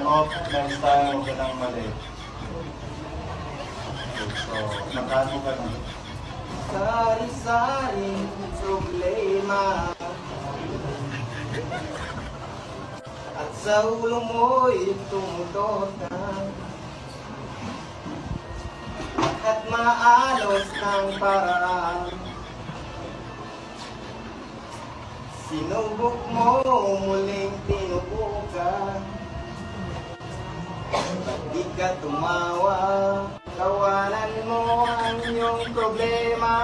off next time, huwag ka nang mali. So, magkano ka na? Sari-saring problema at sa ulo mo'y tumutot na at maalos ng paraan. Sinubok mo, muling tinubukan. Ba't di ka tumawa? Tawanan mo ang iyong problema.